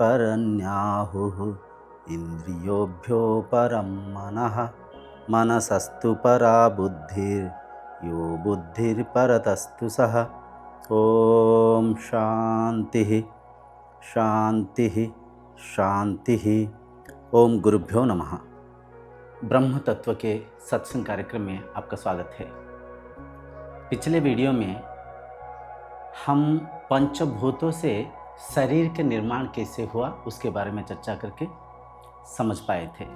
परन्याहुः इन्द्रियोभ्यो परं मनः मनसस्तु परा बुद्धिर्यो बुद्धिर्परतस्तु सः। ओम शांति शांति शांति। ओम गुरुभ्यो नमः। ब्रह्म तत्व के सत्संग कार्यक्रम में आपका स्वागत है। पिछले वीडियो में हम पंचभूतों से शरीर के निर्माण कैसे हुआ उसके बारे में चर्चा करके समझ पाए थे।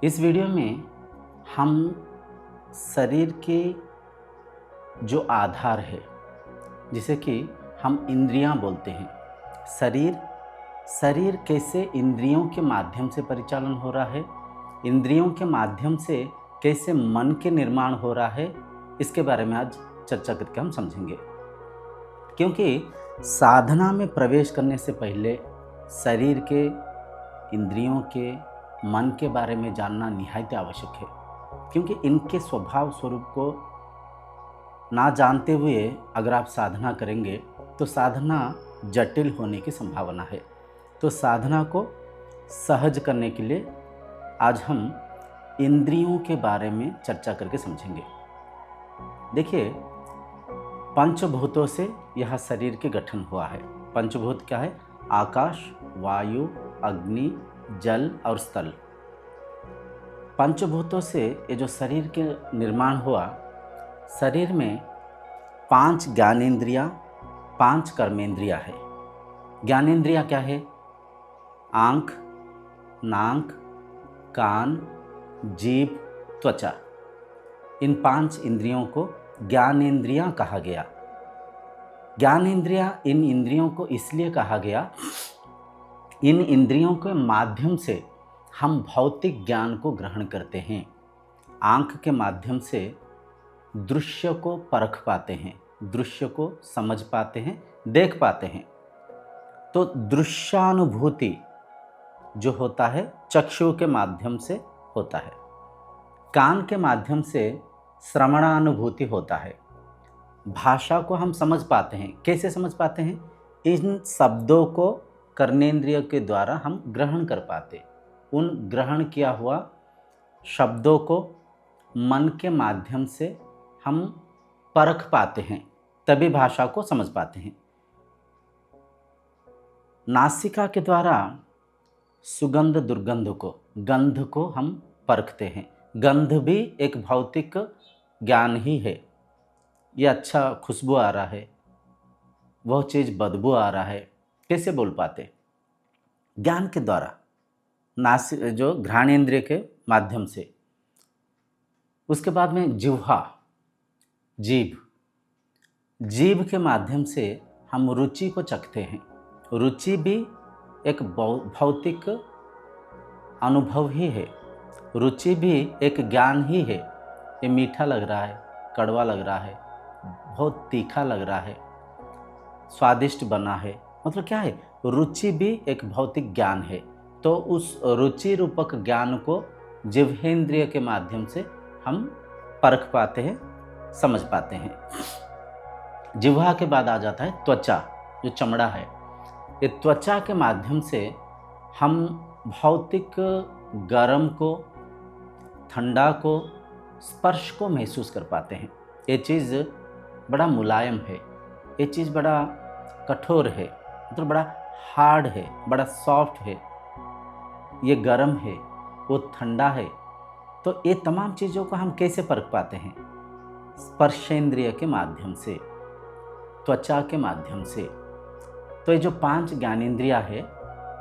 इस वीडियो में हम शरीर के जो आधार है, जिसे कि हम इंद्रियां बोलते हैं, शरीर कैसे इंद्रियों के माध्यम से परिचालन हो रहा है, इंद्रियों के माध्यम से कैसे मन के निर्माण हो रहा है, इसके बारे में आज चर्चा करके हम समझेंगे। क्योंकि साधना में प्रवेश करने से पहले शरीर के, इंद्रियों के, मन के बारे में जानना निहायत आवश्यक है। क्योंकि इनके स्वभाव स्वरूप को ना जानते हुए अगर आप साधना करेंगे तो साधना जटिल होने की संभावना है। तो साधना को सहज करने के लिए आज हम इंद्रियों के बारे में चर्चा करके समझेंगे। देखिए, पंचभूतों से यह शरीर के गठन हुआ है। पंचभूत क्या है? आकाश, वायु, अग्नि, जल और स्थल। पंचभूतों से ये जो शरीर के निर्माण हुआ, शरीर में 5 ज्ञानेंद्रियां, 5 कर्मेंद्रियां है। ज्ञानेंद्रियां क्या है? आँख, नाक, कान, जीभ, त्वचा। इन 5 इंद्रियों को ज्ञानेंद्रियां कहा गया। ज्ञानेंद्रियां, इन इंद्रियों को इसलिए कहा गया, इन इंद्रियों के माध्यम से हम भौतिक ज्ञान को ग्रहण करते हैं। आँख के माध्यम से दृश्य को परख पाते हैं, दृश्य को समझ पाते हैं, देख पाते हैं। तो दृश्यानुभूति जो होता है चक्षु के माध्यम से होता है। कान के माध्यम से श्रवणानुभूति होता है। भाषा को हम समझ पाते हैं। कैसे समझ पाते हैं? इन शब्दों को कर्नेंद्रिय के द्वारा हम ग्रहण कर पाते। उन ग्रहण किया हुआ शब्दों को मन के माध्यम से हम परख पाते हैं, तभी भाषा को समझ पाते हैं। नासिका के द्वारा सुगंध दुर्गंध को, गंध को हम परखते हैं। गंध भी एक भौतिक ज्ञान ही है। ये अच्छा खुशबू आ रहा है, वह चीज़ बदबू आ रहा है, कैसे बोल पाते? ज्ञान के द्वारा, नासिक जो घ्राणेंद्रिय के माध्यम से। उसके बाद में जिह्वा, जीभ के माध्यम से हम रुचि को चखते हैं। रुचि भी एक भौतिक अनुभव ही है। रुचि भी एक ज्ञान ही है। ये मीठा लग रहा है, कड़वा लग रहा है, बहुत तीखा लग रहा है, स्वादिष्ट बना है, मतलब क्या है? रुचि भी एक भौतिक ज्ञान है। तो उस रुचि रूपक ज्ञान को जिह्वेंद्रिय के माध्यम से हम परख पाते हैं, समझ पाते हैं। जिह्वा के बाद आ जाता है त्वचा, जो चमड़ा है। ये त्वचा के माध्यम से हम भौतिक गर्म को, ठंडा को, स्पर्श को महसूस कर पाते हैं। ये चीज़ बड़ा मुलायम है, ये चीज़ बड़ा कठोर है, मतलब बड़ा हार्ड है, बड़ा सॉफ्ट है, ये गर्म है, वो ठंडा है। तो ये तमाम चीज़ों को हम कैसे परख पाते हैं? स्पर्शेंद्रिय के माध्यम से, त्वचा के माध्यम से। तो ये जो 5 ज्ञानेंद्रियां है,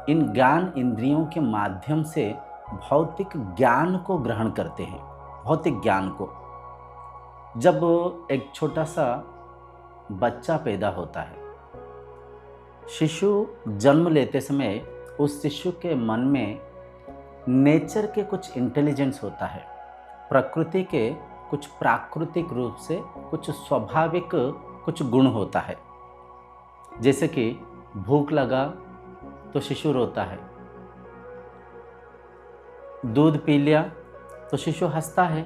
इन ज्ञान इंद्रियों के माध्यम से भौतिक ज्ञान को ग्रहण करते हैं। भौतिक ज्ञान को, जब एक छोटा सा बच्चा पैदा होता है, शिशु जन्म लेते समय उस शिशु के मन में नेचर के कुछ इंटेलिजेंस होता है, प्रकृति के कुछ प्राकृतिक रूप से कुछ स्वाभाविक कुछ गुण होता है। जैसे कि भूख लगा तो शिशु रोता है, दूध पी लिया तो शिशु हंसता है,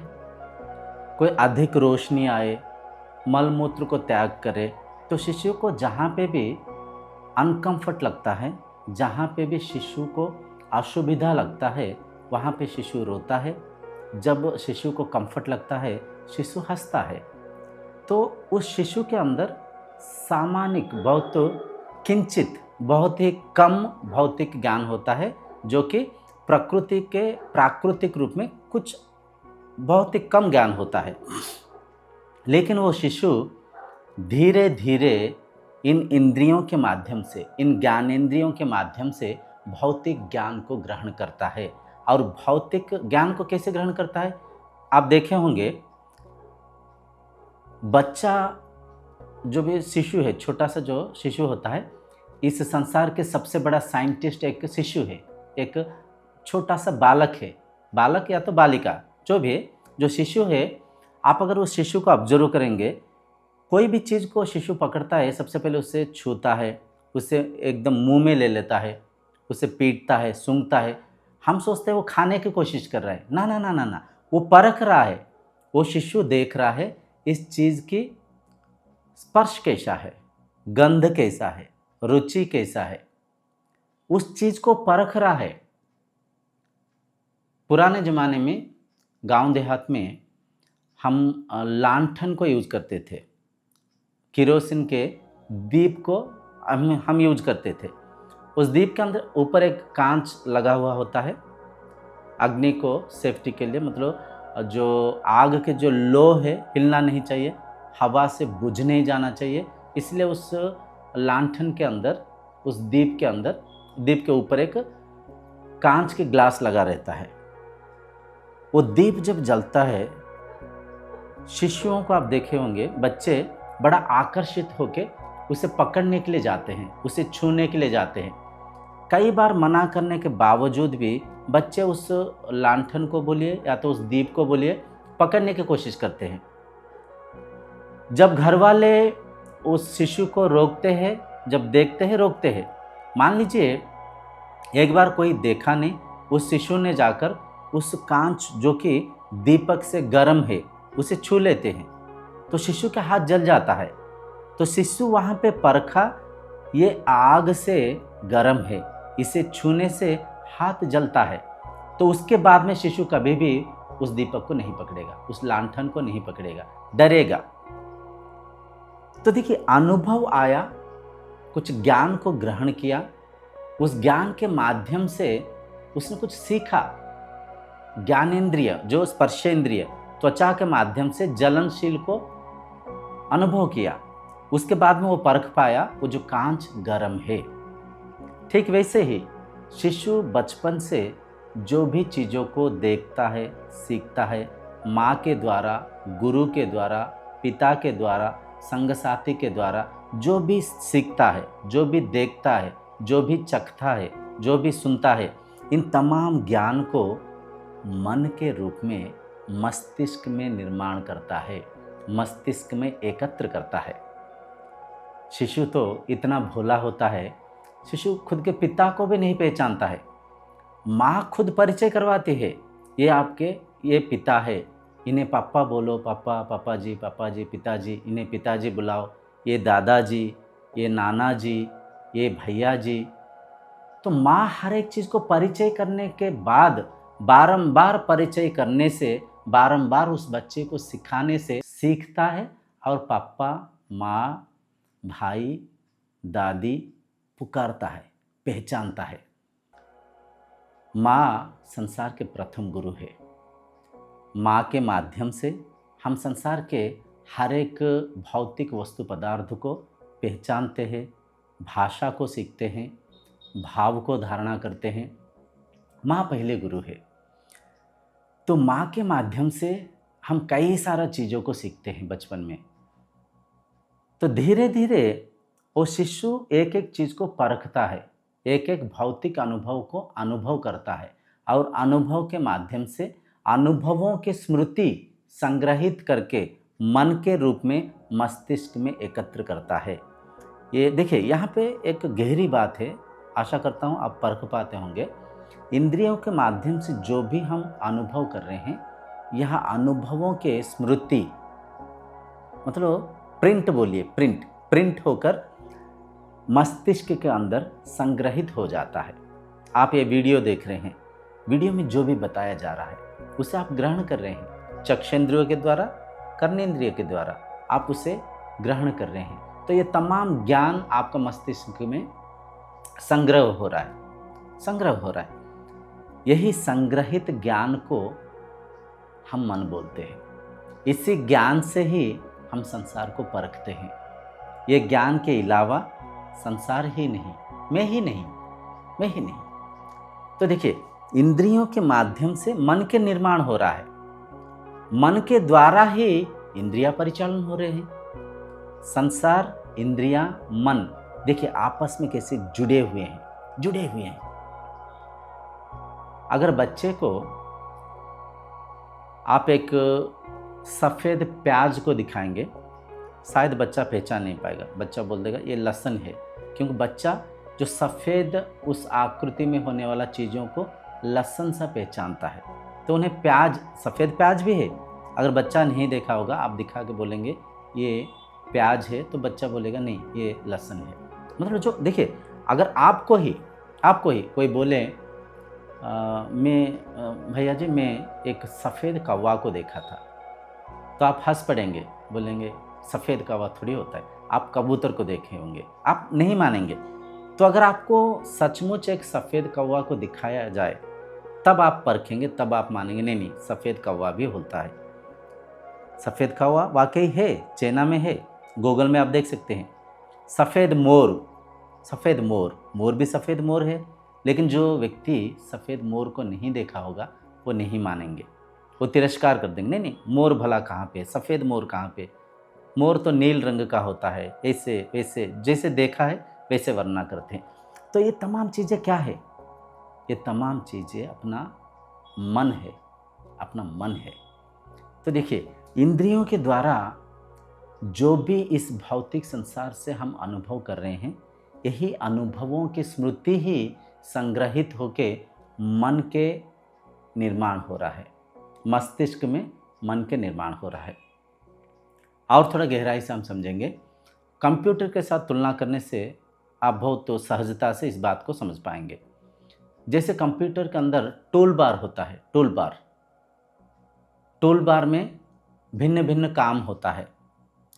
कोई अधिक रोशनी आए, मल मूत्र को त्याग करे तो शिशु को जहाँ पे भी अनकंफर्ट लगता है जहाँ पे भी शिशु को असुविधा लगता है वहाँ पे शिशु रोता है। जब शिशु को कंफर्ट लगता है शिशु हंसता है। तो उस शिशु के अंदर सामान्य बहुत किंचित बहुत ही कम भौतिक ज्ञान होता है, जो कि प्रकृति के प्राकृतिक रूप में कुछ बहुत ही कम ज्ञान होता है। लेकिन वो शिशु धीरे धीरे इन इंद्रियों के माध्यम से, इन ज्ञानेंद्रियों के माध्यम से भौतिक ज्ञान को ग्रहण करता है। और भौतिक ज्ञान को कैसे ग्रहण करता है? आप देखे होंगे, बच्चा जो भी शिशु है, छोटा सा जो शिशु होता है, इस संसार के सबसे बड़ा साइंटिस्ट एक शिशु है, एक छोटा सा बालक है, बालक या तो बालिका, जो भी है, जो शिशु है। आप अगर उस शिशु को ऑब्जर्व करेंगे, कोई भी चीज़ को शिशु पकड़ता है, सबसे पहले उसे छूता है, उसे एकदम मुंह में ले लेता है, उसे पीटता है, सूंघता है। हम सोचते हैं वो खाने की कोशिश कर रहा है। ना ना ना ना ना, वो परख रहा है। वो शिशु देख रहा है इस चीज़ की स्पर्श कैसा है, गंध कैसा है, रुचि कैसा है, उस चीज़ को परख रहा है। पुराने ज़माने में गांव देहात में हम लांठन को यूज़ करते थे, केरोसिन के दीप को हम यूज करते थे। उस दीप के अंदर ऊपर एक कांच लगा हुआ होता है, अग्नि को सेफ्टी के लिए, मतलब जो आग के जो लो है हिलना नहीं चाहिए, हवा से बुझ नहीं जाना चाहिए। इसलिए उस लांठन के अंदर, उस दीप के अंदर, दीप के ऊपर एक कांच के ग्लास लगा रहता है। वो दीप जब जलता है, शिशुओं को आप देखे होंगे, बच्चे बड़ा आकर्षित होकर उसे पकड़ने के लिए जाते हैं, उसे छूने के लिए जाते हैं। कई बार मना करने के बावजूद भी बच्चे उस लांठन को बोलिए या तो उस दीप को बोलिए, पकड़ने की कोशिश करते हैं। जब घर वाले उस शिशु को रोकते हैं, जब देखते हैं रोकते हैं, मान लीजिए एक बार कोई देखा नहीं, उस शिशु ने जाकर उस कांच जो कि दीपक से गर्म है उसे छू लेते हैं, तो शिशु का हाथ जल जाता है। तो शिशु वहाँ पे परखा, ये आग से गर्म है, इसे छूने से हाथ जलता है। तो उसके बाद में शिशु कभी भी उस दीपक को नहीं पकड़ेगा, उस लांठन को नहीं पकड़ेगा, डरेगा। तो देखिए, अनुभव आया, कुछ ज्ञान को ग्रहण किया, उस ज्ञान के माध्यम से उसने कुछ सीखा। ज्ञानेंद्रिय जो स्पर्शेंद्रिय त्वचा के माध्यम से जलनशील को अनुभव किया, उसके बाद में वो परख पाया वो जो कांच गर्म है। ठीक वैसे ही शिशु बचपन से जो भी चीज़ों को देखता है, सीखता है, माँ के द्वारा, गुरु के द्वारा, पिता के द्वारा, संग साथी के द्वारा जो भी सीखता है, जो भी देखता है, जो भी चखता है, जो भी सुनता है, इन तमाम ज्ञान को मन के रूप में मस्तिष्क में निर्माण करता है, मस्तिष्क में एकत्र करता है। शिशु तो इतना भोला होता है, शिशु खुद के पिता को भी नहीं पहचानता है। माँ खुद परिचय करवाती है, ये आपके ये पिता है, इन्हें पापा बोलो, पापा, पापा जी, पिताजी, इन्हें पिताजी बुलाओ, ये दादाजी, ये नाना जी, ये भैया जी। तो माँ हर एक चीज़ को परिचय करने के बाद, बारंबार परिचय करने से, बारंबार उस बच्चे को सिखाने से सीखता है और पापा, माँ, भाई, दादी पुकारता है, पहचानता है। माँ संसार के प्रथम गुरु है। माँ के माध्यम से हम संसार के हर एक भौतिक वस्तु पदार्थ को पहचानते हैं, भाषा को सीखते हैं, भाव को धारणा करते हैं। माँ पहले गुरु है। तो माँ के माध्यम से हम कई सारा चीज़ों को सीखते हैं बचपन में। तो धीरे धीरे वो शिशु एक एक चीज़ को परखता है, एक एक भौतिक अनुभव को अनुभव करता है और अनुभव के माध्यम से अनुभवों की स्मृति संग्रहित करके मन के रूप में मस्तिष्क में एकत्र करता है। ये देखिए, यहाँ पे एक गहरी बात है, आशा करता हूँ आप परख पाते होंगे। इंद्रियों के माध्यम से जो भी हम अनुभव कर रहे हैं, यह अनुभवों के स्मृति, मतलब प्रिंट बोलिए, प्रिंट होकर मस्तिष्क के अंदर संग्रहित हो जाता है। आप ये वीडियो देख रहे हैं, वीडियो में जो भी बताया जा रहा है उसे आप ग्रहण कर रहे हैं, चक्षेंद्रियों के द्वारा, कर्नेंद्रिय के द्वारा आप उसे ग्रहण कर रहे हैं। तो ये तमाम ज्ञान आपका मस्तिष्क में संग्रह हो रहा है। यही संग्रहित ज्ञान को हम मन बोलते हैं। इसी ज्ञान से ही हम संसार को परखते हैं। ये ज्ञान के अलावा संसार ही नहीं, मैं ही नहीं। तो देखिए, इंद्रियों के माध्यम से मन के निर्माण हो रहा है, मन के द्वारा ही इंद्रियां परिचालन हो रहे हैं। संसार, इंद्रियां, मन, देखिए आपस में कैसे जुड़े हुए हैं। अगर बच्चे को आप एक सफ़ेद प्याज को दिखाएंगे, शायद बच्चा पहचान नहीं पाएगा। बच्चा बोल देगा ये लहसुन है, क्योंकि बच्चा जो सफ़ेद उस आकृति में होने वाला चीज़ों को लहसुन सा पहचानता है। तो उन्हें प्याज, सफ़ेद प्याज भी है। अगर बच्चा नहीं देखा होगा, आप दिखा के बोलेंगे ये प्याज है, तो बच्चा बोलेगा नहीं ये लहसुन है। मतलब जो देखिए, अगर आपको ही कोई बोले भैया जी मैं एक सफ़ेद कौवा को देखा था, तो आप हंस पड़ेंगे, बोलेंगे सफ़ेद कौवा थोड़ी होता है, आप कबूतर को देखे होंगे, आप नहीं मानेंगे। तो अगर आपको सचमुच एक सफ़ेद कौवा को दिखाया जाए, तब आप परखेंगे, तब आप मानेंगे नहीं सफ़ेद कौवा भी होता है। सफ़ेद कौवा वाकई है, चाइना में है, गूगल में आप देख सकते हैं। सफ़ेद मोर भी सफ़ेद मोर है। लेकिन जो व्यक्ति सफ़ेद मोर को नहीं देखा होगा वो नहीं मानेंगे, वो तिरस्कार कर देंगे, नहीं मोर भला कहाँ पे, सफ़ेद मोर कहाँ पे, मोर तो नील रंग का होता है, ऐसे वैसे, जैसे देखा है वैसे वर्णना करते हैं। तो ये तमाम चीज़ें क्या है? ये तमाम चीज़ें अपना मन है। तो देखिए, इंद्रियों के द्वारा जो भी इस भौतिक संसार से हम अनुभव कर रहे हैं, यही अनुभवों की स्मृति ही संग्रहित होके मन के निर्माण हो रहा है, मस्तिष्क में मन के निर्माण हो रहा है। और थोड़ा गहराई से हम समझेंगे, कंप्यूटर के साथ तुलना करने से आप बहुत तो सहजता से इस बात को समझ पाएंगे। जैसे कंप्यूटर के अंदर टूल बार होता है, टूल बार में भिन्न भिन्न काम होता है,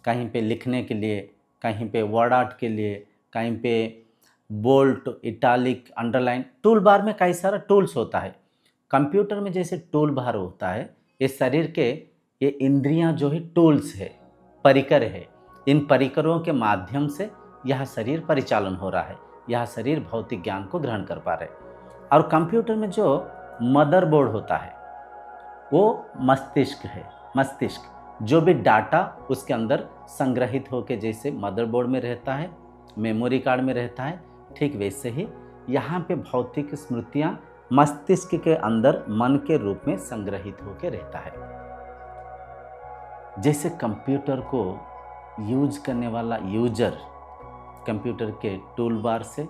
कहीं पे लिखने के लिए, कहीं पे वर्ड आर्ट के लिए, कहीं पे bolt, italic, underline, tool bar में कई सारा टूल्स होता है। कंप्यूटर में जैसे टूल बार होता है, ये शरीर के ये इंद्रियां जो है टूल्स है, परिकर है। इन परिकरों के माध्यम से यह शरीर परिचालन हो रहा है, यह शरीर भौतिक ज्ञान को ग्रहण कर पा रहे हैं। और कंप्यूटर में जो मदरबोर्ड होता है वो मस्तिष्क है। मस्तिष्क जो भी डाटा उसके अंदर संग्रहित होकर जैसे मदरबोर्ड में रहता है, मेमोरी कार्ड में रहता है, ठीक वैसे ही यहाँ पे भौतिक स्मृतियाँ मस्तिष्क के अंदर मन के रूप में संग्रहित होकर रहता है। जैसे कंप्यूटर को यूज करने वाला यूजर कंप्यूटर के टूल बार से,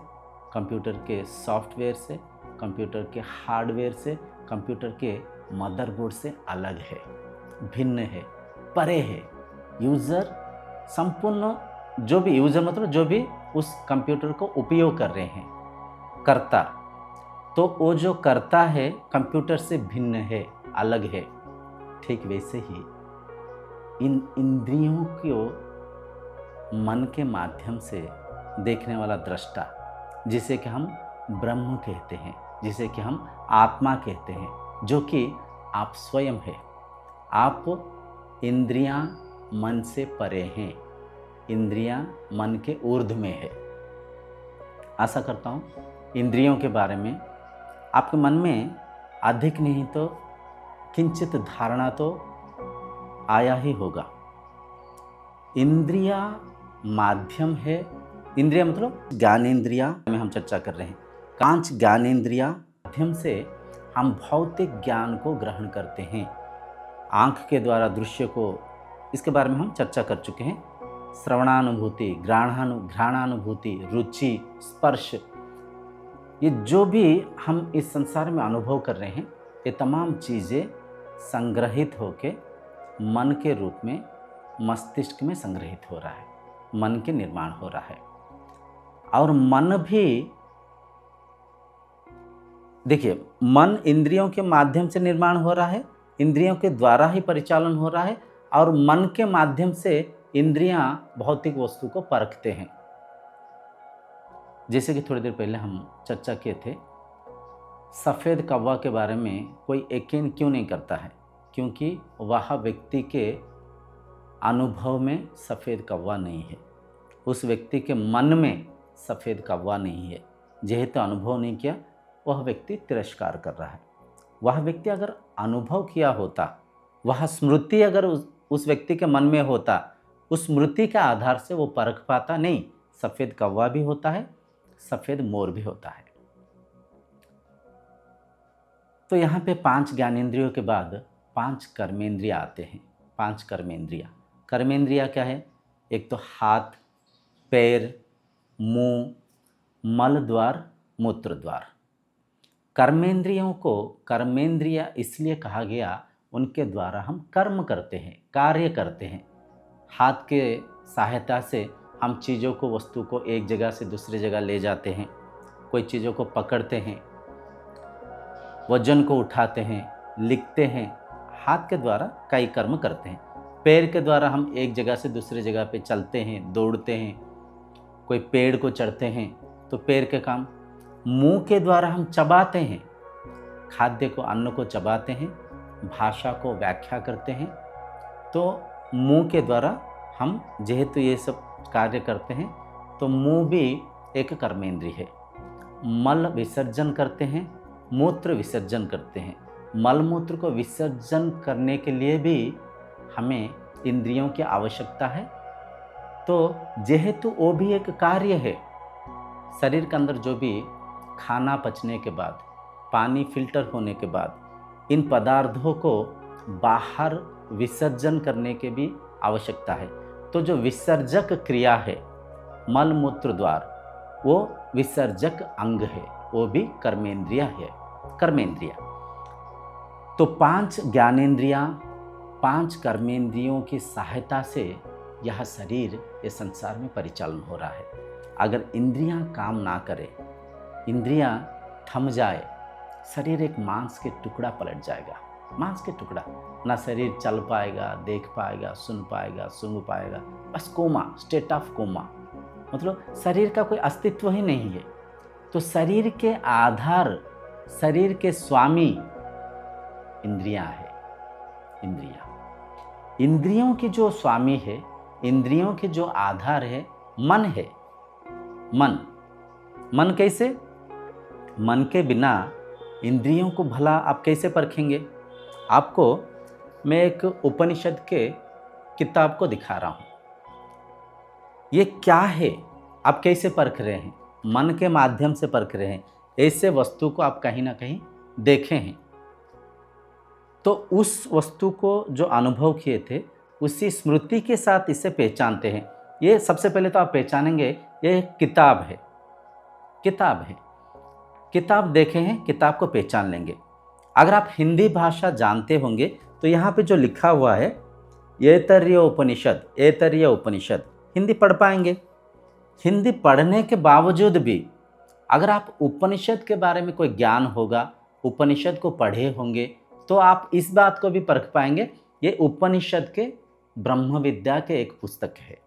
कंप्यूटर के सॉफ्टवेयर से, कंप्यूटर के हार्डवेयर से, कंप्यूटर के मदरबोर्ड से अलग है, भिन्न है, परे है। यूज़र संपूर्ण, जो भी यूज़र मतलब जो भी उस कंप्यूटर को उपयोग कर रहे हैं, कर्ता, तो वो जो करता है कंप्यूटर से भिन्न है, अलग है। ठीक वैसे ही इन इंद्रियों को मन के माध्यम से देखने वाला दृष्टा, जिसे कि हम ब्रह्म कहते हैं, जिसे कि हम आत्मा कहते हैं, जो कि आप स्वयं है। आप इंद्रियां मन से परे हैं, इंद्रियां मन के ऊर्ध्व में है। आशा करता हूँ इंद्रियों के बारे में आपके मन में अधिक नहीं तो किंचित धारणा तो आया ही होगा। इंद्रिया माध्यम है, इंद्रिया मतलब ज्ञानेंद्रिया में हम चर्चा कर रहे हैं। 5 ज्ञानेंद्रिया माध्यम से हम भौतिक ज्ञान को ग्रहण करते हैं। आँख के द्वारा दृश्य को, इसके बारे में हम चर्चा कर चुके हैं। श्रवणानुभूति, घ्राणानुभूति, रुचि, स्पर्श, ये जो भी हम इस संसार में अनुभव कर रहे हैं, ये तमाम चीज़ें संग्रहित होके मन के रूप में मस्तिष्क में संग्रहित हो रहा है, मन के निर्माण हो रहा है। और मन भी, देखिए, मन इंद्रियों के माध्यम से निर्माण हो रहा है, इंद्रियों के द्वारा ही परिचालन हो रहा है, और मन के माध्यम से इंद्रियां भौतिक वस्तु को परखते हैं। जैसे कि थोड़ी देर पहले हम चर्चा किए थे, सफ़ेद कौवा के बारे में कोई यकीन क्यों नहीं करता है? क्योंकि वह व्यक्ति के अनुभव में सफ़ेद कौवा नहीं है, उस व्यक्ति के मन में सफ़ेद कौवा नहीं है। जेहेतु अनुभव नहीं किया, वह व्यक्ति तिरस्कार कर रहा है। वह व्यक्ति अगर अनुभव किया होता, वह स्मृति अगर उस व्यक्ति के मन में होता, उस स्मृति के आधार से वो परख पाता। नहीं, सफ़ेद कौवा भी होता है, सफ़ेद मोर भी होता है। तो यहाँ पे 5 ज्ञानेंद्रियों के बाद 5 कर्मेंद्रिय आते हैं। 5 कर्मेंद्रिय। कर्मेंद्रिय क्या है? एक तो हाथ, पैर, मुंह, मल द्वार, मूत्र द्वार। कर्मेंद्रियों को कर्मेंद्रिय इसलिए कहा गया, उनके द्वारा हम कर्म करते हैं, कार्य करते हैं। हाथ के सहायता से हम चीज़ों को, वस्तु को एक जगह से दूसरी जगह ले जाते हैं, कोई चीज़ों को पकड़ते हैं, वजन को उठाते हैं, लिखते हैं। हाथ के द्वारा कई कर्म करते हैं। पैर के द्वारा हम एक जगह से दूसरी जगह पे चलते हैं, दौड़ते हैं, कोई पेड़ को चढ़ते हैं, तो पैर के काम। मुंह के द्वारा हम चबाते हैं, खाद्य को, अन्न को चबाते हैं, भाषा को व्याख्या करते हैं। तो मुंह के द्वारा हम जेहेतु ये सब कार्य करते हैं, तो मुंह भी एक कर्मेंद्रिय है। मल विसर्जन करते हैं, मूत्र विसर्जन करते हैं। मल मूत्र को विसर्जन करने के लिए भी हमें इंद्रियों की आवश्यकता है। तो जेहेतु वो भी एक कार्य है, शरीर के अंदर जो भी खाना पचने के बाद, पानी फिल्टर होने के बाद इन पदार्थों को बाहर विसर्जन करने के भी आवश्यकता है। तो जो विसर्जक क्रिया है मल मूत्र द्वार, वो विसर्जक अंग है, वो भी कर्मेंद्रिय है। कर्मेंद्रिय तो 5 ज्ञानेंद्रियां, 5 कर्मेंद्रियों की सहायता से यह शरीर, ये संसार में परिचालन हो रहा है। अगर इंद्रियां काम ना करें, इंद्रियां थम जाए, शरीर एक मांस के टुकड़ा पलट जाएगा। मांस के टुकड़ा, ना शरीर चल पाएगा, देख पाएगा, सुन पाएगा, सूंघ पाएगा, बस कोमा, स्टेट ऑफ कोमा, मतलब शरीर का कोई अस्तित्व ही नहीं है। तो शरीर के आधार, शरीर के स्वामी इंद्रियां है। इंद्रियों की जो स्वामी है, इंद्रियों के जो आधार है, मन है। मन कैसे? मन के बिना इंद्रियों को भला आप कैसे परखेंगे? आपको मैं एक उपनिषद के किताब को दिखा रहा हूँ। ये क्या है, आप कैसे परख रहे हैं? मन के माध्यम से परख रहे हैं। ऐसे वस्तु को आप कहीं ना कहीं देखे हैं, तो उस वस्तु को जो अनुभव किए थे, उसी स्मृति के साथ इसे पहचानते हैं। ये सबसे पहले तो आप पहचानेंगे, ये एक किताब है। किताब देखे हैं, किताब को पहचान लेंगे। अगर आप हिंदी भाषा जानते होंगे तो यहाँ पे जो लिखा हुआ है ऐतरेय उपनिषद, हिंदी पढ़ पाएंगे। हिंदी पढ़ने के बावजूद भी अगर आप उपनिषद के बारे में कोई ज्ञान होगा, उपनिषद को पढ़े होंगे, तो आप इस बात को भी परख पाएंगे, ये उपनिषद के ब्रह्म विद्या के एक पुस्तक है,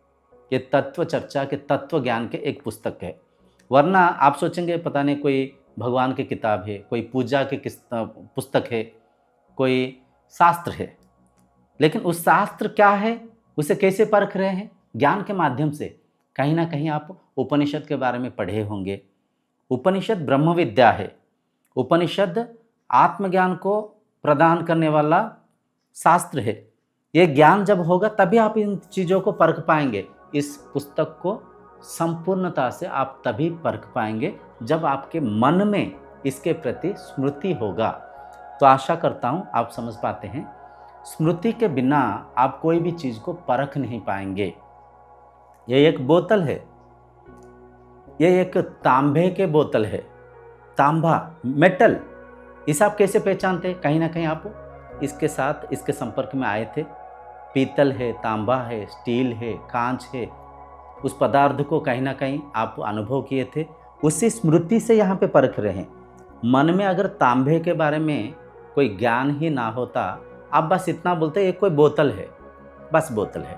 ये तत्व चर्चा के, तत्व ज्ञान के एक पुस्तक है। वरना आप सोचेंगे पता नहीं कोई भगवान की किताब है, कोई पूजा की पुस्तक है, कोई शास्त्र है। लेकिन उस शास्त्र क्या है, उसे कैसे परख रहे हैं? ज्ञान के माध्यम से। कहीं ना कहीं आप उपनिषद के बारे में पढ़े होंगे। उपनिषद ब्रह्म विद्या है। उपनिषद आत्मज्ञान को प्रदान करने वाला शास्त्र है। ये ज्ञान जब होगा तभी आप इन चीज़ों को परख पाएंगे। इस पुस्तक को संपूर्णता से आप तभी परख पाएंगे जब आपके मन में इसके प्रति स्मृति होगा। तो आशा करता हूँ आप समझ पाते हैं। स्मृति के बिना आप कोई भी चीज़ को परख नहीं पाएंगे। ये एक बोतल है, ये एक तांबे के बोतल है, तांबा, मेटल, इसे आप कैसे पहचानते हैं? कहीं ना कहीं आप इसके साथ, इसके संपर्क में आए थे। पीतल है, तांबा है, स्टील है, कांच है, उस पदार्थ को कहीं ना कहीं आप अनुभव किए थे, उसी स्मृति से यहाँ पे परख रहे हैं। मन में अगर तांबे के बारे में कोई ज्ञान ही ना होता, आप बस इतना बोलते ये कोई बोतल है, बस बोतल है।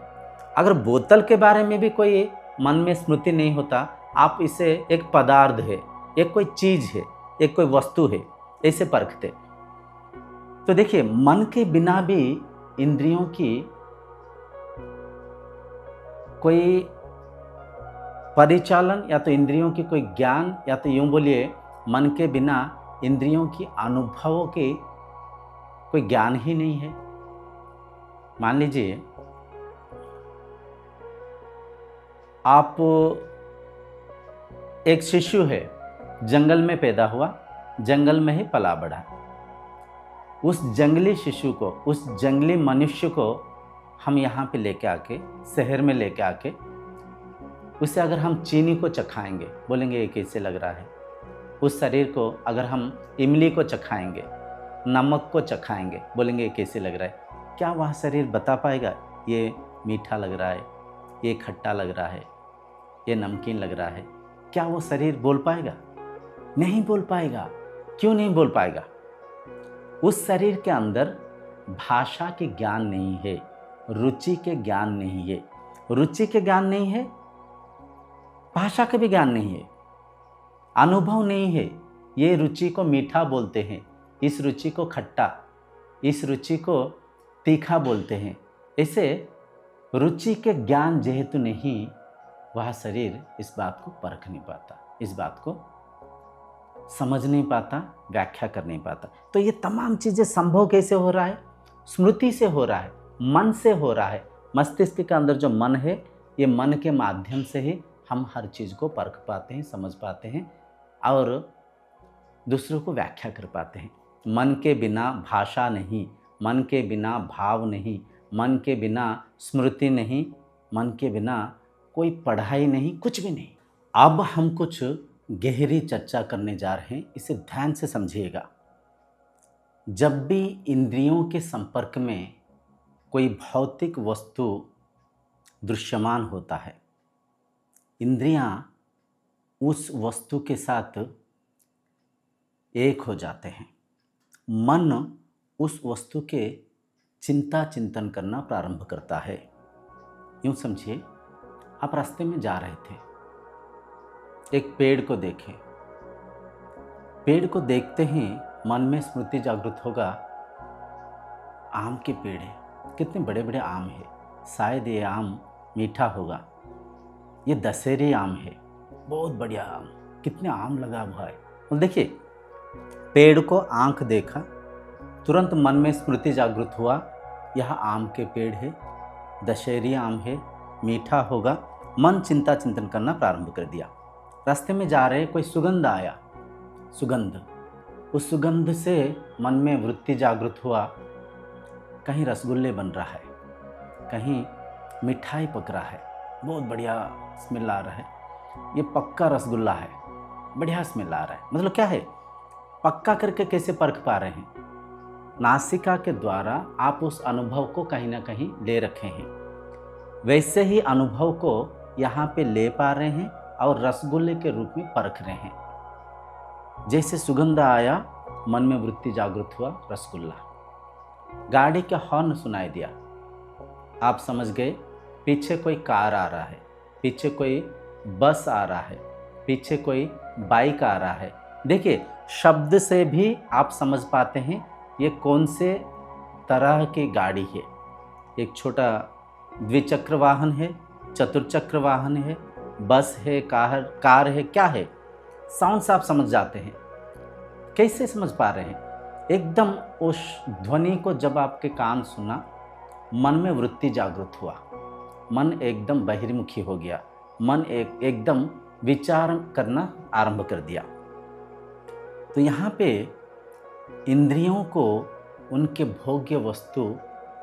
अगर बोतल के बारे में भी कोई मन में स्मृति नहीं होता, आप इसे एक पदार्थ है, एक कोई चीज़ है, एक कोई वस्तु है, ऐसे परखते। तो देखिए, मन के बिना भी इंद्रियों की कोई परिचालन या तो इंद्रियों की कोई ज्ञान, या तो यूं बोलिए मन के बिना इंद्रियों की अनुभवों के कोई ज्ञान ही नहीं है। मान लीजिए आप एक शिशु है, जंगल में पैदा हुआ, जंगल में ही पला बढ़ा। उस जंगली शिशु को, उस जंगली मनुष्य को हम यहाँ पे लेके आके, शहर में लेके आके, उसे अगर हम चीनी को चखाएंगे, बोलेंगे ये कैसे लग रहा है। उस शरीर को अगर हम इमली को चखाएंगे, नमक को चखाएंगे, बोलेंगे ये कैसे लग रहा है। क्या वह शरीर बता पाएगा ये मीठा लग रहा है, ये खट्टा लग रहा है, ये नमकीन लग रहा है? क्या वो शरीर बोल पाएगा? नहीं बोल पाएगा। क्यों नहीं बोल पाएगा? उस शरीर के अंदर भाषा के ज्ञान नहीं है, रुचि के ज्ञान नहीं है। रुचि के ज्ञान नहीं है, भाषा के भी ज्ञान नहीं है, अनुभव नहीं है। ये रुचि को मीठा बोलते हैं, इस रुचि को खट्टा, इस रुचि को तीखा बोलते हैं। ऐसे रुचि के ज्ञान जेहेतु नहीं, वह शरीर इस बात को परख नहीं पाता, इस बात को समझ नहीं पाता, व्याख्या कर नहीं पाता। तो ये तमाम चीज़ें संभव कैसे हो रहा है? स्मृति से हो रहा है, मन से हो रहा है। मस्तिष्क के अंदर जो मन है, ये मन के माध्यम से ही हम हर चीज़ को परख पाते हैं, समझ पाते हैं और दूसरों को व्याख्या कर पाते हैं। मन के बिना भाषा नहीं, मन के बिना भाव नहीं, मन के बिना स्मृति नहीं, मन के बिना कोई पढ़ाई नहीं, कुछ भी नहीं। अब हम कुछ गहरी चर्चा करने जा रहे हैं, इसे ध्यान से समझिएगा। जब भी इंद्रियों के संपर्क में कोई भौतिक वस्तु दृश्यमान होता है, इंद्रियां उस वस्तु के साथ एक हो जाते हैं। मन उस वस्तु के चिंता चिंतन करना प्रारंभ करता है। यूँ समझिए, आप रास्ते में जा रहे थे, एक पेड़ को देखें। पेड़ को देखते ही मन में स्मृति जागृत होगा, आम के पेड़ है, कितने बड़े बड़े आम है, शायद ये आम मीठा होगा, ये दशहरी आम है, बहुत बढ़िया आम, कितने आम लगा हुआ है। और देखिए, पेड़ को आंख देखा, तुरंत मन में स्मृति जागृत हुआ, यह आम के पेड़ है, दशहरी आम है, मीठा होगा। मन चिंता चिंतन करना प्रारंभ कर दिया। रास्ते में जा रहे कोई सुगंध आया, सुगंध, उस सुगंध से मन में वृत्ति जागृत हुआ, कहीं रसगुल्ले बन रहा है, कहीं मिठाई पक रहा है, बहुत बढ़िया स्मेल आ रहा है, ये पक्का रसगुल्ला है, बढ़िया स्मेल आ रहा है। मतलब क्या है? पक्का करके कैसे परख पा रहे हैं? नासिका के द्वारा आप उस अनुभव को कहीं ना कहीं ले रखे हैं, वैसे ही अनुभव को यहाँ पे ले पा रहे हैं और रसगुल्ले के रूप में परख रहे हैं। जैसे सुगंध आया, मन में वृत्ति जागृत हुआ, रसगुल्ला। गाड़ी का हॉर्न सुनाई दिया, आप समझ गए पीछे कोई कार आ रहा है, पीछे कोई बस आ रहा है, पीछे कोई बाइक आ रहा है। देखिए, शब्द से भी आप समझ पाते हैं ये कौन से तरह की गाड़ी है। एक छोटा द्विचक्र वाहन है, चतुर्चक्र वाहन है, बस है, कार है, क्या है? साउंड से आप समझ जाते हैं। कैसे समझ पा रहे हैं? एकदम उस ध्वनि को जब आपके कान सुना, मन में वृत्ति जागृत हुआ, मन एकदम बहिर्मुखी हो गया, मन एकदम विचार करना आरंभ कर दिया। तो यहाँ पे इंद्रियों को उनके भोग्य वस्तु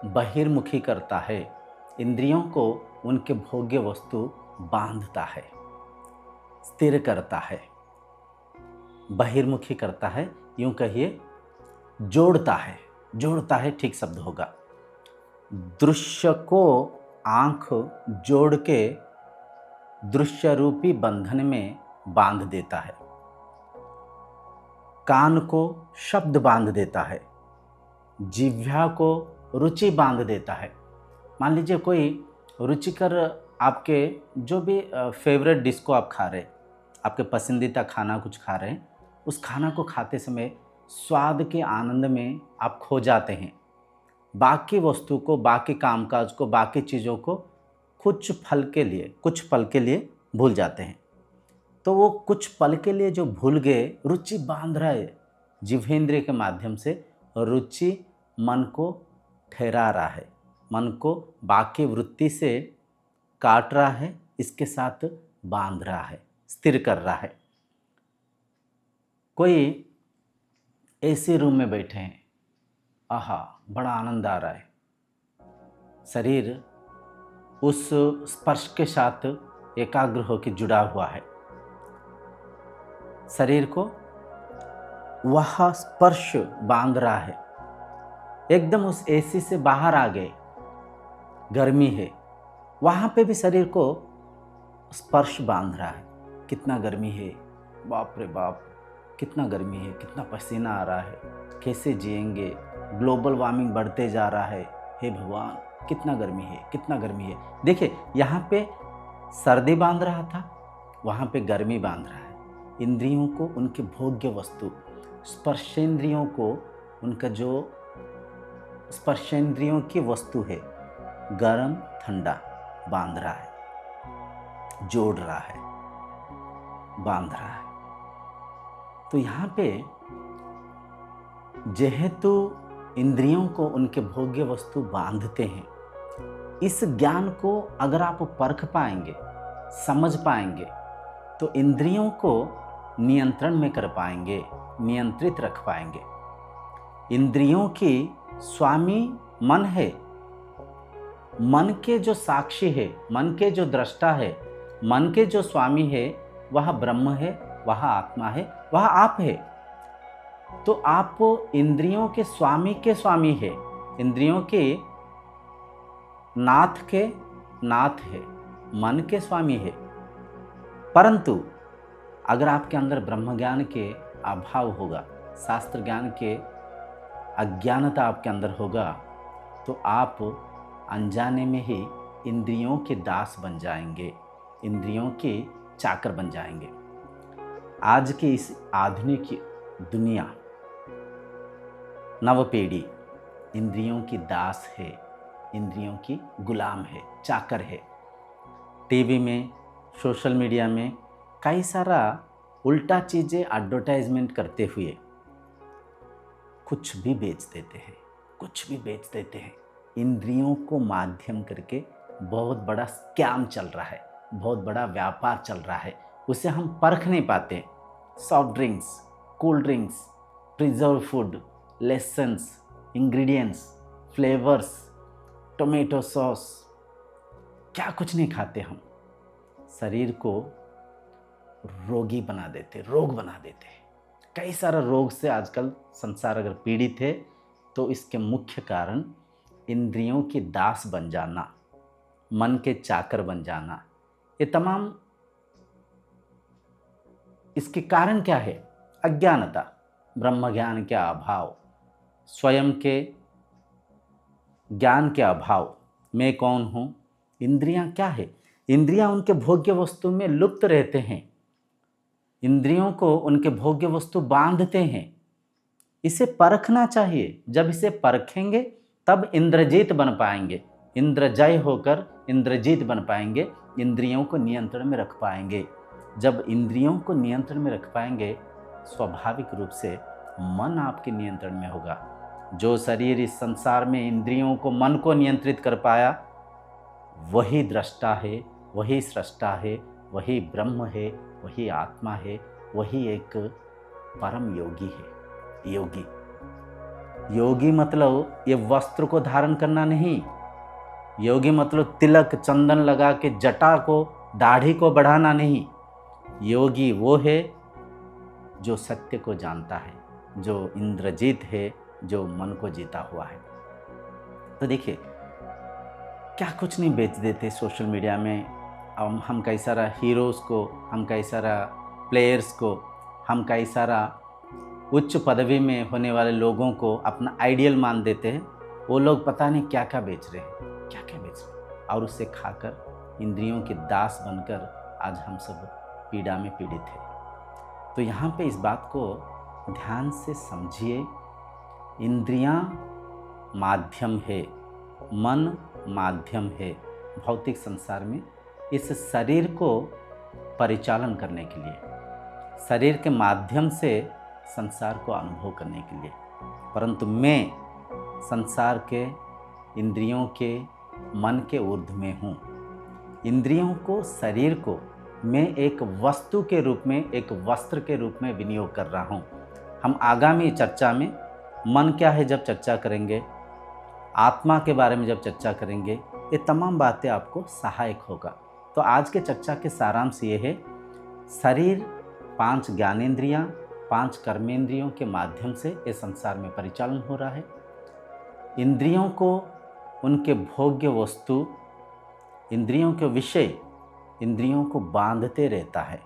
बहिर्मुखी करता है, इंद्रियों को उनके भोग्य वस्तु बांधता है, स्थिर करता है, बहिर्मुखी करता है, यूं कहिए जोड़ता है, जोड़ता है ठीक शब्द होगा। दृश्य को आंख जोड़ के दृश्य रूपी बंधन में बांध देता है, कान को शब्द बांध देता है, जिह्वा को रुचि बांध देता है। मान लीजिए कोई रुचिकर आपके जो भी फेवरेट डिश को आप खा रहे हैं, आपके पसंदीदा खाना कुछ खा रहे हैं, उस खाना को खाते समय स्वाद के आनंद में आप खो जाते हैं, बाकी वस्तु को, बाकी कामकाज को, बाकी चीज़ों को कुछ पल के लिए भूल जाते हैं। तो वो कुछ पल के लिए जो भूल गए, रुचि बांध रहा है जिह्वेंद्रिय के माध्यम से, रुचि मन को ठहरा रहा है, मन को बाकी वृत्ति से काट रहा है, इसके साथ बांध रहा है, स्थिर कर रहा है। कोई एसी रूम में बैठे हैं, आहा बड़ा आनंद आ रहा है, शरीर उस स्पर्श के साथ एकाग्र होकर जुड़ा हुआ है, शरीर को वह स्पर्श बांध रहा है। एकदम उस एसी से बाहर आ गए, गर्मी है, वहाँ पे भी शरीर को स्पर्श बांध रहा है। कितना गर्मी है, बाप रे बाप, कितना गर्मी है, कितना पसीना आ रहा है, कैसे जिएंगे, ग्लोबल वार्मिंग बढ़ते जा रहा है, हे भगवान कितना गर्मी है, कितना गर्मी है। देखिए यहाँ पे सर्दी बांध रहा था, वहाँ पे गर्मी बांध रहा है। इंद्रियों को उनके भोग्य वस्तु, स्पर्शेंद्रियों को उनका जो स्पर्शेंद्रियों की वस्तु है, गर्म ठंडा बांध रहा है, जोड़ रहा है, बांध रहा है। तो यहाँ पे जेहेतु इंद्रियों को उनके भोग्य वस्तु बांधते हैं, इस ज्ञान को अगर आप परख पाएंगे, समझ पाएंगे, तो इंद्रियों को नियंत्रण में कर पाएंगे, नियंत्रित रख पाएंगे। इंद्रियों की स्वामी मन है, मन के जो साक्षी है, मन के जो दृष्टा है, मन के जो स्वामी है, वह ब्रह्म है, वह आत्मा है, वह आप है। तो आप इंद्रियों के स्वामी है, इंद्रियों के नाथ के नाथ है, मन के स्वामी है। परंतु अगर आपके अंदर ब्रह्म ज्ञान के अभाव होगा, शास्त्र ज्ञान के अज्ञानता आपके अंदर होगा, तो आप अनजाने में ही इंद्रियों के दास बन जाएंगे, इंद्रियों के चाकर बन जाएंगे। आज की इस आधुनिक दुनिया, नव पीढ़ी इंद्रियों की दास है, इंद्रियों की गुलाम है, चाकर है। टीवी में, सोशल मीडिया में कई सारा उल्टा चीज़ें एडवर्टाइजमेंट करते हुए कुछ भी बेच देते हैं, कुछ भी बेच देते हैं। इंद्रियों को माध्यम करके बहुत बड़ा स्कैम चल रहा है, बहुत बड़ा व्यापार चल रहा है, उसे हम परख नहीं पाते। Soft drinks, cool drinks, preserve food, lessons, ingredients, flavours, tomato sauce, क्या कुछ नहीं खाते हम। शरीर को रोगी बना देते, रोग बना देते। कई सारा रोग से आजकल संसार अगर पीड़ित है, तो इसके मुख्य कारण इंद्रियों की दास बन जाना, मन के चाकर बन जाना, ये तमाम इसके कारण क्या है? अज्ञानता, ब्रह्म ज्ञान के अभाव, स्वयं के ज्ञान के अभाव। मैं कौन हूँ? इंद्रियां क्या है? इंद्रियां उनके भोग्य वस्तु में लुप्त रहते हैं, इंद्रियों को उनके भोग्य वस्तु बांधते हैं। इसे परखना चाहिए। जब इसे परखेंगे तब इंद्रजीत बन पाएंगे, इंद्रजय होकर इंद्रजीत बन पाएंगे, इंद्रियों को नियंत्रण में रख पाएंगे। जब इंद्रियों को नियंत्रण में रख पाएंगे, स्वाभाविक रूप से मन आपके नियंत्रण में होगा। जो शरीर इस संसार में इंद्रियों को, मन को नियंत्रित कर पाया, वही दृष्टा है, वही सृष्टा है, वही ब्रह्म है, वही आत्मा है, वही एक परम योगी है। योगी, योगी मतलब ये वस्त्र को धारण करना नहीं। योगी मतलब तिलक चंदन लगा के जटा को, दाढ़ी को बढ़ाना नहीं। योगी वो है जो सत्य को जानता है, जो इंद्रजीत है, जो मन को जीता हुआ है। तो देखिए, क्या कुछ नहीं बेच देते सोशल मीडिया में, हम कई सारा हीरोज़ को, हम कई सारा प्लेयर्स को, हम कई सारा उच्च पदवी में होने वाले लोगों को अपना आइडियल मान देते हैं। वो लोग पता नहीं क्या क्या बेच रहे हैं, क्या क्या बेच रहे हैं, और उससे खाकर इंद्रियों के दास बनकर आज हम सब पीड़ा में पीड़ित हैं। तो यहाँ पे इस बात को ध्यान से समझिए। इंद्रियां माध्यम है, मन माध्यम है भौतिक संसार में इस शरीर को परिचालन करने के लिए, शरीर के माध्यम से संसार को अनुभव करने के लिए। परंतु मैं संसार के, इंद्रियों के, मन के ऊर्ध्व में हूँ। इंद्रियों को, शरीर को मैं एक वस्तु के रूप में, एक वस्त्र के रूप में विनियोग कर रहा हूँ। हम आगामी चर्चा में मन क्या है जब चर्चा करेंगे, आत्मा के बारे में जब चर्चा करेंगे, ये तमाम बातें आपको सहायक होगा। तो आज के चर्चा के सारांश ये है, शरीर 5 ज्ञानेंद्रियाँ, 5 कर्मेंद्रियों के माध्यम से ये संसार में परिचालन हो रहा है। इंद्रियों को उनके भोग्य वस्तु, इंद्रियों के विषय, इंद्रियों को बांधते रहता है।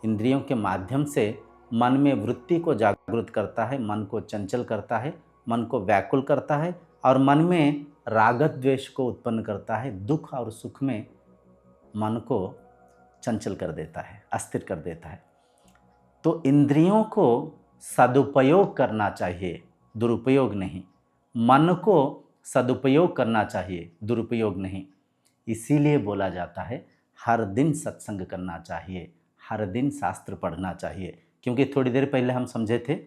इंद्रियों के माध्यम से मन में वृत्ति को जागृत करता है, मन को चंचल करता है, मन को व्याकुल करता है और मन में राग द्वेष को उत्पन्न करता है। दुख और सुख में मन को चंचल कर देता है, अस्थिर कर देता है। तो इंद्रियों को सदुपयोग करना चाहिए, दुरुपयोग नहीं। मन को सदुपयोग करना चाहिए, दुरुपयोग नहीं। इसीलिए बोला जाता है हर दिन सत्संग करना चाहिए, हर दिन शास्त्र पढ़ना चाहिए। क्योंकि थोड़ी देर पहले हम समझे थे,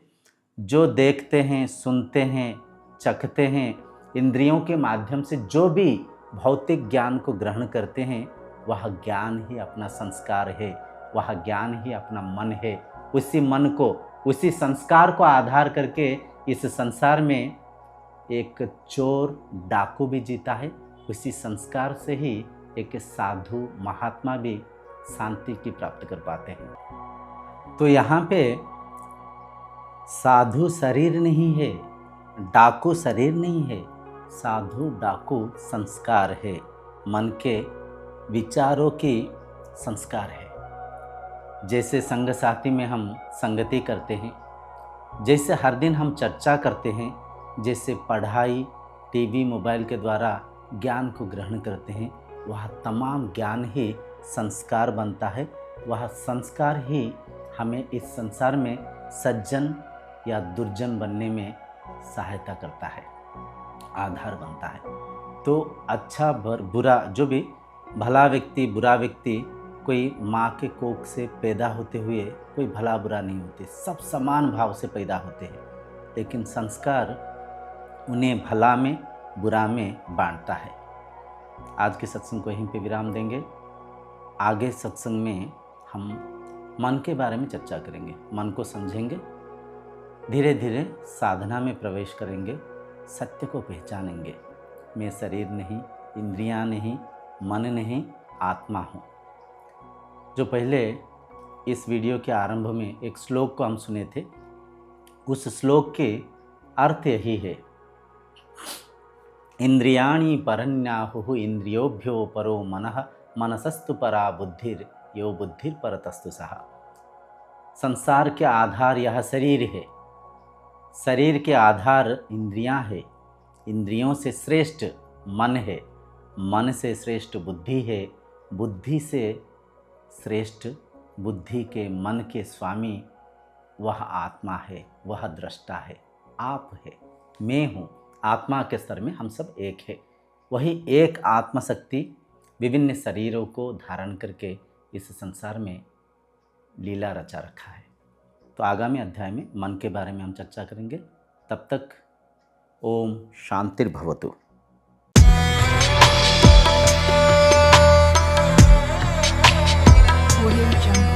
जो देखते हैं, सुनते हैं, चखते हैं, इंद्रियों के माध्यम से जो भी भौतिक ज्ञान को ग्रहण करते हैं, वह ज्ञान ही अपना संस्कार है, वह ज्ञान ही अपना मन है। उसी मन को, उसी संस्कार को आधार करके इस संसार में एक चोर, डाकू भी जीता है। उसी संस्कार से ही एक साधु, महात्मा भी शांति की प्राप्त कर पाते हैं। तो यहाँ पे साधु शरीर नहीं है, डाकू शरीर नहीं है, साधु डाकू संस्कार है, मन के विचारों की संस्कार है। जैसे संग साथी में हम संगति करते हैं, जैसे हर दिन हम चर्चा करते हैं, जैसे पढ़ाई, टीवी, मोबाइल के द्वारा ज्ञान को ग्रहण करते हैं, वह तमाम ज्ञान ही संस्कार बनता है। वह संस्कार ही हमें इस संसार में सज्जन या दुर्जन बनने में सहायता करता है, आधार बनता है। तो अच्छा बुरा, जो भी भला व्यक्ति, बुरा व्यक्ति, कोई माँ के कोख से पैदा होते हुए कोई भला बुरा नहीं होते, सब समान भाव से पैदा होते हैं। लेकिन संस्कार उन्हें भला में, बुरा में बांटता है। आज के सत्संग को यहीं पे विराम देंगे। आगे सत्संग में हम मन के बारे में चर्चा करेंगे, मन को समझेंगे, धीरे धीरे साधना में प्रवेश करेंगे, सत्य को पहचानेंगे। मैं शरीर नहीं, इंद्रियां नहीं, मन नहीं, आत्मा हूँ। जो पहले इस वीडियो के आरंभ में एक श्लोक को हम सुने थे, उस श्लोक के अर्थ यही है, इंद्रियाणि परन्याहुः इंद्रियोभ्यो परो मनः मनसस्तु परा बुद्धिर यो बुद्धिर परतस्तु सः। संसार के आधार यह शरीर है, शरीर के आधार इंद्रियां है, इंद्रियों से श्रेष्ठ मन है, मन से श्रेष्ठ बुद्धि है, बुद्धि से श्रेष्ठ, बुद्धि के मन के स्वामी वह आत्मा है, वह दृष्टा है, आप है, मैं हूँ। आत्मा के स्तर में हम सब एक है। वही एक आत्मशक्ति विभिन्न शरीरों को धारण करके इस संसार में लीला रचा रखा है। तो आगामी अध्याय में मन के बारे में हम चर्चा करेंगे। तब तक ओम शांतिर्भवतु। Audio Jungle.